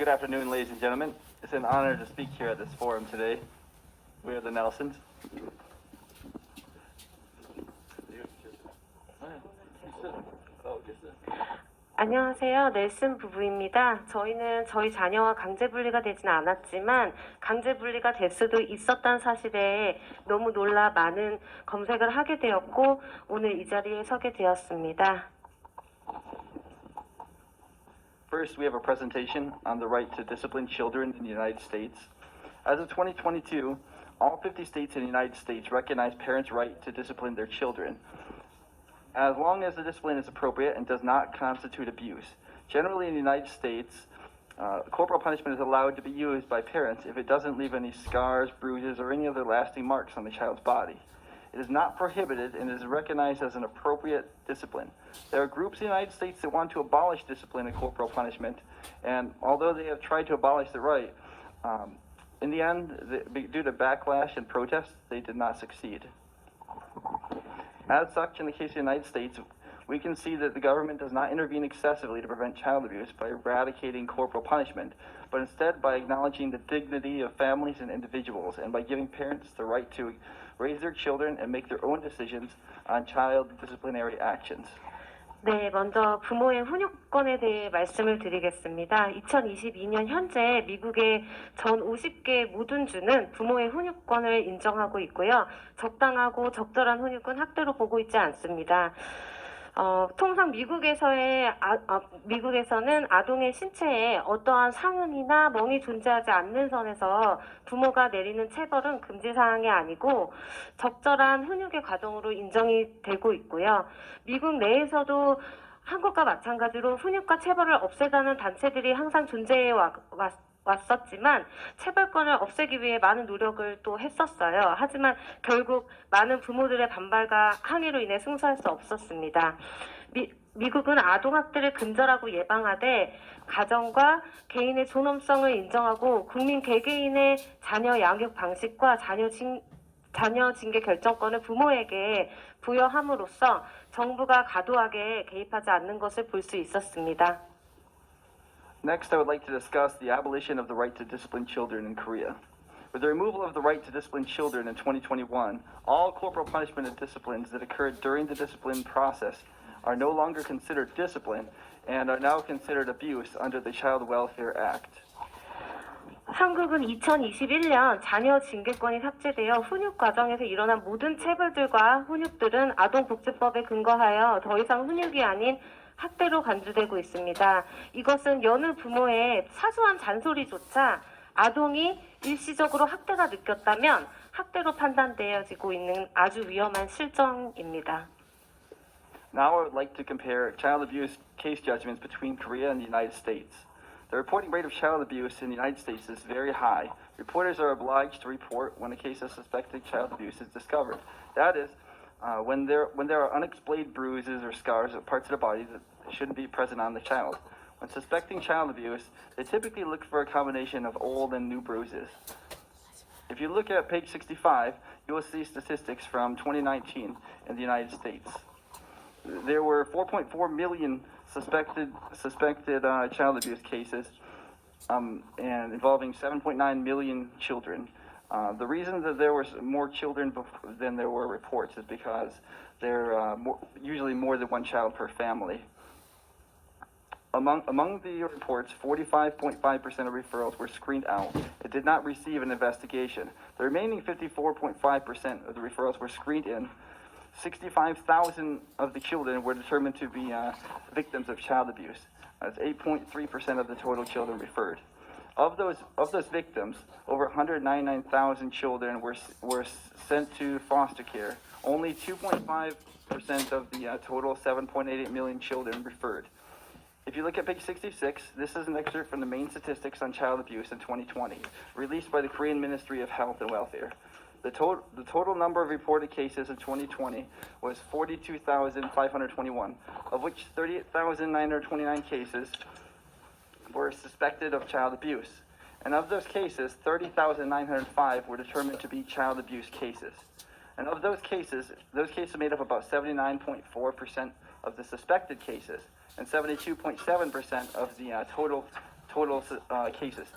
Good afternoon, ladies and gentlemen. It's an honor to speak here at this forum today. We are the Nelsons. 안녕하세요. 넬슨 부부입니다. 저희는 저희 자녀와 강제 분리가 되지는 않았지만 강제 분리가 될 수도 있었다는 사실에 너무 놀라 많은 검색을 하게 되었고 오늘 이 자리에 서게 되었습니다. First, we have a presentation on the right to discipline children in the United States. As of 2022, all 50 states in the United States recognize parents' right to discipline their children, as long as the discipline is appropriate and does not constitute abuse. Generally, in the United States, corporal punishment is allowed to be used by parents if it doesn't leave any scars, bruises, or any other lasting marks on the child's body. It is not prohibited and is recognized as an appropriate discipline. There are groups in the United States that want to abolish discipline and corporal punishment, and although they have tried to abolish the right, in the end, due to backlash and protests, they did not succeed. As such, in the case of the United States, we can see that the government does not intervene excessively to prevent child abuse by eradicating corporal punishment, but instead by acknowledging the dignity of families and individuals and by giving parents the right to raise their children and make their own decisions on child disciplinary actions. 네, 먼저 부모의 훈육권에 대해 말씀을 드리겠습니다. 2022년 현재 미국의 전 50개 모든 주는 부모의 훈육권을 인정하고 있고요. 적당하고 적절한 훈육은 학대로 보고 있지 않습니다. 통상 미국에서는 아동의 신체에 어떠한 상흔이나 멍이 존재하지 않는 선에서 부모가 내리는 체벌은 금지 사항이 아니고 적절한 훈육의 과정으로 인정이 되고 있고요. 미국 내에서도 한국과 마찬가지로 훈육과 체벌을 없애자는 단체들이 항상 존재해 왔었지만 체벌권을 없애기 위해 많은 노력을 또 했었어요. 하지만 결국 많은 부모들의 반발과 항의로 인해 승소할 수 없었습니다. 미국은 아동학대를 근절하고 예방하되 가정과 개인의 존엄성을 인정하고 국민 개개인의 자녀 양육 방식과 자녀 징계 결정권을 부모에게 부여함으로써 정부가 과도하게 개입하지 않는 것을 볼 수 있었습니다. Next, I would like to discuss the abolition of the right to discipline children in Korea. With the removal of the right to discipline children in 2021, all corporal punishment and disciplines that occurred during the discipline process are no longer considered discipline and are now considered abuse under the Child Welfare Act. 한국은 2021년 자녀 징계권이 삭제되어 훈육 과정에서 일어난 모든 체벌들과 훈육들은 아동복지법에 근거하여 더 이상 훈육이 아닌 학대로 간주되고 있습니다. 이것은 여느 부모의 사소한 잔소리조차 아동이 일시적으로 학대가 느꼈다면 학대로 판단되어지고 있는 아주 위험한 실정입니다. Now I would like to compare child abuse case judgments between Korea and the United States. The reporting rate of child abuse in the United States is very high. Reporters are obliged to report when a case of suspected child abuse is discovered. That is, when there are unexplained bruises or scars or parts of the body that shouldn't be present on the child. When suspecting child abuse, they typically look for a combination of old and new bruises. If you look at page 65, you will see statistics from 2019 in the United States. There were 4.4 million suspected child abuse cases and involving 7.9 million children. The reason that there were more children than there were reports is because there are usually more than one child per family. Among the reports, 45.5% of referrals were screened out. It did not receive an investigation. The remaining 54.5% of the referrals were screened in. 65,000 of the children were determined to be victims of child abuse. That's 8.3% of the total children referred. Of those victims, over 199,000 children were sent to foster care. Only 2.5% of the total 7.88 million children referred. If you look at page 66, this is an excerpt from the main statistics on child abuse in 2020, released by the Korean Ministry of Health and Welfare. The total number of reported cases in 2020 was 42,521, of which 38,929 cases were suspected of child abuse. And of those cases, 30,905 were determined to be child abuse cases. And of those cases made up about 79.4% of the suspected cases and 72.7% of the total total cases.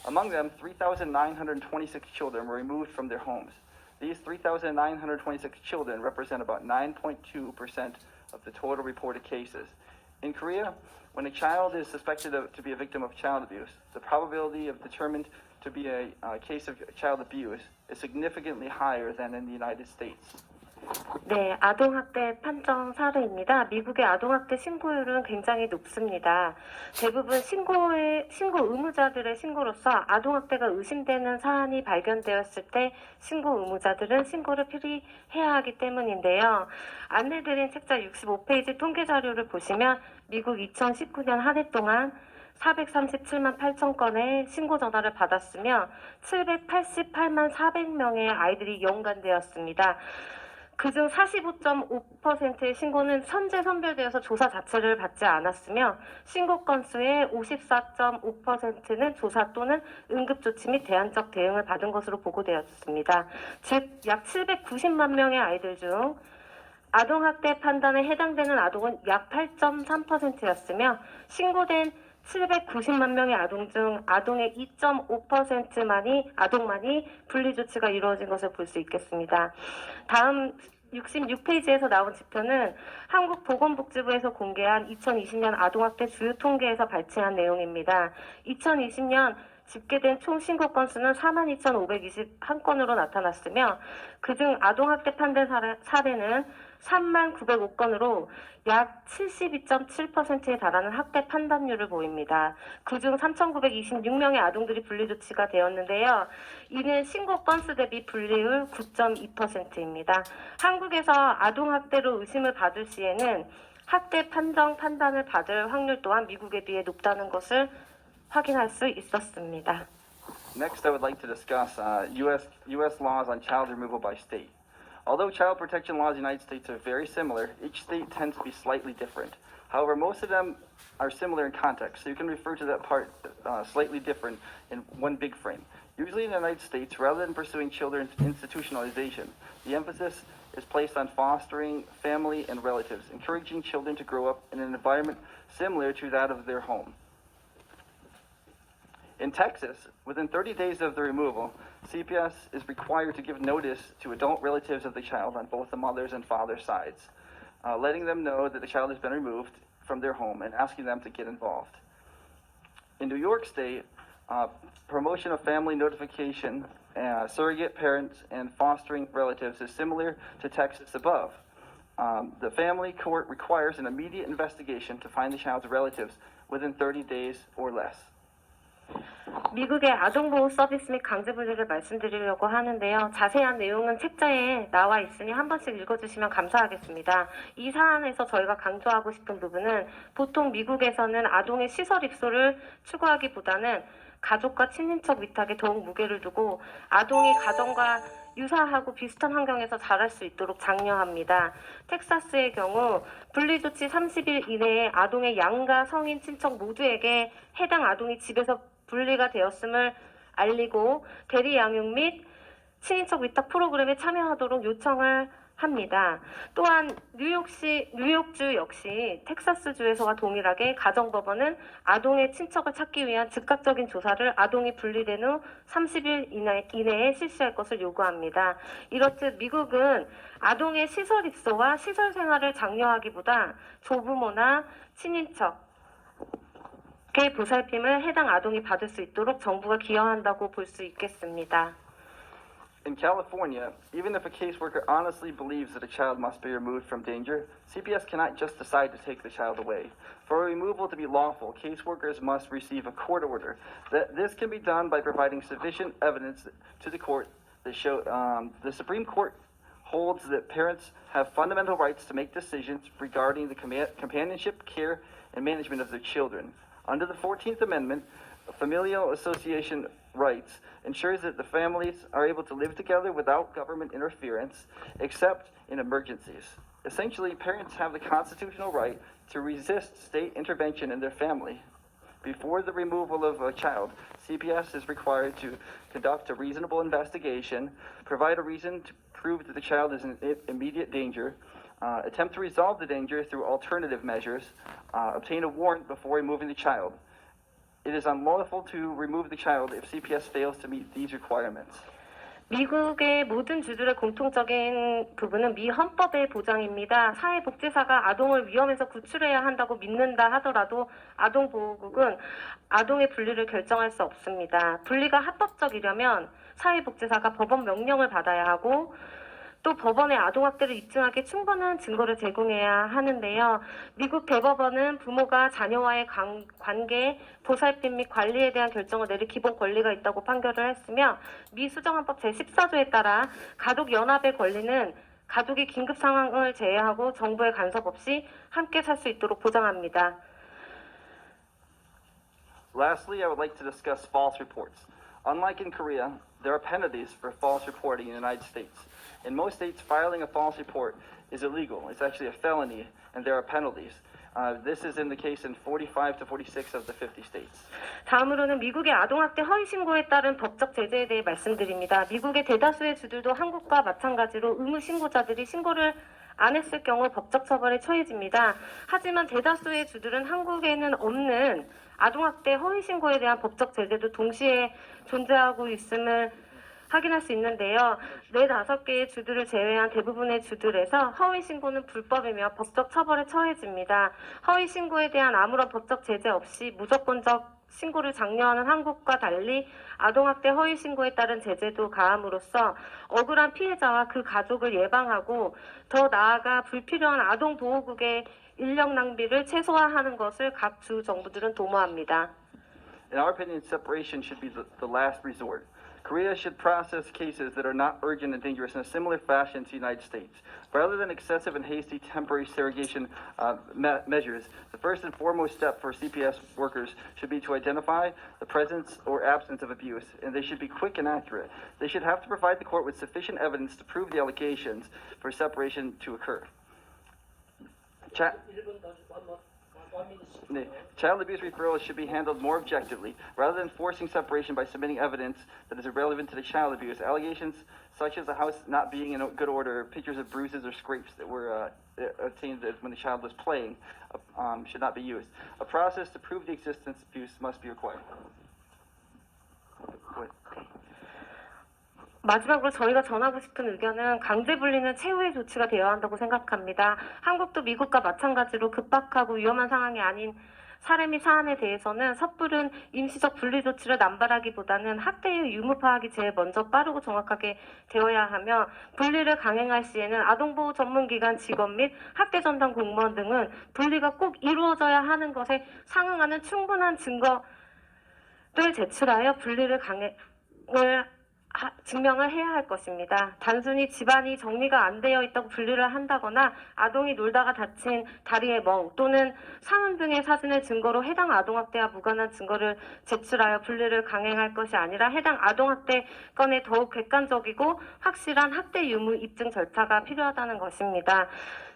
Among them, 3,926 children were removed from their homes. These 3,926 children represent about 9.2% of the total reported cases. In Korea, when a child is suspected to be a victim of child abuse, the probability of determined to be a case of child abuse is significantly higher than in the United States. 네, 아동학대 판정 사례입니다. 미국의 아동학대 신고율은 굉장히 높습니다. 대부분 신고 의무자들의 신고로서 아동학대가 의심되는 사안이 발견되었을 때 신고 의무자들은 신고를 필히해야 하기 때문인데요. 안내드린 책자 65페이지 통계 자료를 보시면 미국 2019년 한 해 동안 437만 8천 건의 신고 전화를 받았으며 788만 400명의 아이들이 연관되었습니다. 그중 45.5%의 신고는 선제 선별되어서 조사 자체를 받지 않았으며 신고 건수의 54.5%는 조사 또는 응급조치 및 대안적 대응을 받은 것으로 보고되었습니다. 즉, 약 790만 명의 아이들 중 아동학대 판단에 해당되는 아동은 약 8.3%였으며 신고된 790만 명의 아동 중 아동의 2.5%만이 분리조치가 이루어진 것을 볼 수 있겠습니다. 다음 66페이지에서 나온 지표는 한국보건복지부에서 공개한 2020년 아동학대 주요 통계에서 발췌한 내용입니다. 2020년 집계된 총 신고 건수는 42,521건으로 나타났으며 그중 아동학대 판단 사례는 39,905건으로 약 72.7%에 달하는 학대 판단률을 보입니다. 그중 3,926명의 아동들이 분리조치가 되었는데요. 이는 신고 건수 대비 분리율 9.2%입니다. 한국에서 아동학대로 의심을 받을 시에는 학대 판단을 받을 확률 또한 미국에 비해 높다는 것을 확인할 수 있었습니다. Next, I would like to discuss U.S. laws on child removal by state. Although child protection laws in the United States are very similar, each state tends to be slightly different. However, most of them are similar in context, so you can refer to that part slightly different in one big frame. Usually in the United States, rather than pursuing children's institutionalization, the emphasis is placed on fostering family and relatives, encouraging children to grow up in an environment similar to that of their home. In Texas, within 30 days of the removal, CPS is required to give notice to adult relatives of the child on both the mother's and father's sides, letting them know that the child has been removed from their home and asking them to get involved. In New York State, promotion of family notification, surrogate parents, and fostering relatives is similar to Texas above. The family court requires an immediate investigation to find the child's relatives within 30 days or less. 미국의 아동보호 서비스 및 강제분리를 말씀드리려고 하는데요. 자세한 내용은 책자에 나와 있으니 한 번씩 읽어주시면 감사하겠습니다. 이 사안에서 저희가 강조하고 싶은 부분은 보통 미국에서는 아동의 시설 입소를 추구하기보다는 가족과 친인척 위탁에 더욱 무게를 두고 아동이 가정과 유사하고 비슷한 환경에서 자랄 수 있도록 장려합니다. 텍사스의 경우 분리조치 30일 이내에 아동의 양가 성인 친척 모두에게 해당 아동이 집에서 분리가 되었음을 알리고 대리 양육 및 친인척 위탁 프로그램에 참여하도록 요청을 합니다. 또한 뉴욕주 역시 텍사스주에서와 동일하게 가정법원은 아동의 친척을 찾기 위한 즉각적인 조사를 아동이 분리된 후 30일 이내에 실시할 것을 요구합니다. 이렇듯 미국은 아동의 시설 입소와 시설 생활을 장려하기보다 조부모나 친인척 의 보살핌을 해당 아동이 받을 수 있도록 정부가 기여한다고 볼 수 있겠습니다. In California, even if a caseworker honestly believes that a child must be removed from danger, CPS cannot just decide to take the child away. For a removal to be lawful, caseworkers must receive a court order. This can be done by providing sufficient evidence to the court that show the Supreme Court holds that parents have fundamental rights to make decisions regarding the companionship, care, and management of their children. Under the 14th Amendment, familial association rights ensures that the families are able to live together without government interference, except in emergencies. Essentially, parents have the constitutional right to resist state intervention in their family. Before the removal of a child, CPS is required to conduct a reasonable investigation, provide a reason to prove that the child is in immediate danger, attempt to resolve the danger through alternative measures, obtain a warrant before removing the child. It is unlawful to remove the child if CPS fails to meet these requirements. 미국의 모든 주들의 공통적인 부분은 미 헌법의 보장입니다. 사회복지사가 아동을 위험에서 구출해야 한다고 믿는다 하더라도 아동보호국은 아동의 분리를 결정할 수 없습니다. 분리가 합법적이려면 사회복지사가 법원 명령을 받아야 하고 또 법원에 아동학대를 입증하기 충분한 증거를 제공해야 하는데요. 미국 대법원은 부모가 자녀와의 관계, 보살핌 및 관리에 대한 결정을 내릴 기본 권리가 있다고 판결을 했으며 미 수정헌법 제14조에 따라 가족연합의 권리는 가족이 긴급 상황을 제외하고 정부의 간섭 없이 함께 살 수 있도록 보장합니다. Lastly, I would like to discuss false reports. Unlike in Korea, there are penalties for false reporting in the United States. In most states, filing a false report is illegal. It's actually a felony, and there are penalties. This is in the case in 45 to 46 of the 50 states. 다음으로는 미국의 아동학대 허위 신고에 따른 법적 제재에 대해 말씀드립니다. 미국의 대다수의 주들도 한국과 마찬가지로 의무 신고자들이 신고를 안 했을 경우 법적 처벌에 처해집니다. 하지만 대다수의 주들은 한국에는 없는 아동학대 허위 신고에 대한 법적 제재도 동시에 존재하고 있음을 확인할 수 있는데요. 4-5개의 주들을 제외한 대부분의 주들에서 허위 신고는 불법이며 법적 처벌에 처해집니다. 허위 신고에 대한 아무런 법적 제재 없이 무조건적 신고를 장려하는 한국과 달리 아동학대 허위 신고에 따른 제재도 가함으로써 억울한 피해자와 그 가족을 예방하고 더 나아가 불필요한 아동보호국의 인력 낭비를 최소화하는 것을 각 주 정부들은 도모합니다. In our opinion, separation should be the last resort. Korea should process cases that are not urgent and dangerous in a similar fashion to the United States. Rather than excessive and hasty temporary segregation measures, the first and foremost step for CPS workers should be to identify the presence or absence of abuse, and they should be quick and accurate. They should have to provide the court with sufficient evidence to prove the allegations for separation to occur. Child abuse referrals should be handled more objectively. Rather than forcing separation by submitting evidence that is irrelevant to the child abuse, allegations such as the house not being in good order, pictures of bruises or scrapes that were obtained when the child was playing, should not be used. A process to prove the existence of abuse must be required. 마지막으로 저희가 전하고 싶은 의견은 강제 분리는 최후의 조치가 되어야 한다고 생각합니다. 한국도 미국과 마찬가지로 급박하고 위험한 상황이 아닌 사례 및 사안에 대해서는 섣부른 임시적 분리 조치를 남발하기보다는 학대의 유무 파악이 제일 먼저 빠르고 정확하게 되어야 하며 분리를 강행할 시에는 아동보호 전문기관 직원 및 학대 전담 공무원 등은 분리가 꼭 이루어져야 하는 것에 상응하는 충분한 증거를 제출하여 분리를 증명을 해야 할 것입니다. 단순히 집안이 정리가 안 되어 있다고 분리를 한다거나 아동이 놀다가 다친 다리의 멍 또는 상흔 등의 사진을 증거로 해당 아동학대와 무관한 증거를 제출하여 분리를 강행할 것이 아니라 해당 아동학대 건에 더욱 객관적이고 확실한 학대 유무 입증 절차가 필요하다는 것입니다.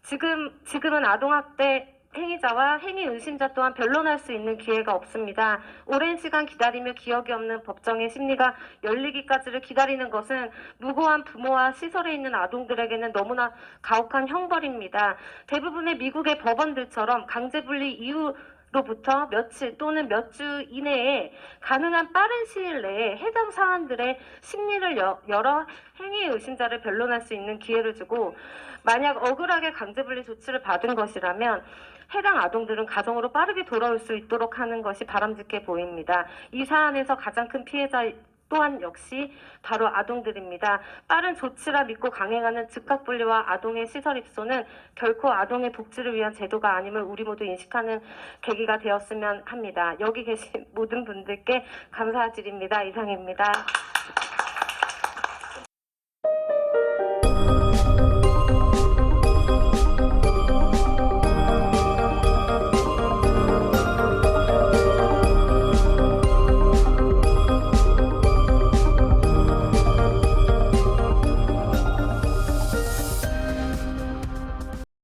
지금은 아동학대 행위자와 행위 의심자 또한 변론할 수 있는 기회가 없습니다. 오랜 시간 기다리며 기억이 없는 법정의 심리가 열리기까지를 기다리는 것은 무고한 부모와 시설에 있는 아동들에게는 너무나 가혹한 형벌입니다. 대부분의 미국의 법원들처럼 강제분리 이후로부터 며칠 또는 몇 주 이내에 가능한 빠른 시일 내에 해당 사안들의 심리를 열어 행위 의심자를 변론할 수 있는 기회를 주고 만약 억울하게 강제분리 조치를 받은 것이라면 해당 아동들은 가정으로 빠르게 돌아올 수 있도록 하는 것이 바람직해 보입니다. 이 사안에서 가장 큰 피해자 또한 역시 바로 아동들입니다. 빠른 조치라 믿고 강행하는 즉각분리와 아동의 시설 입소는 결코 아동의 복지를 위한 제도가 아님을 우리 모두 인식하는 계기가 되었으면 합니다. 여기 계신 모든 분들께 감사드립니다. 이상입니다.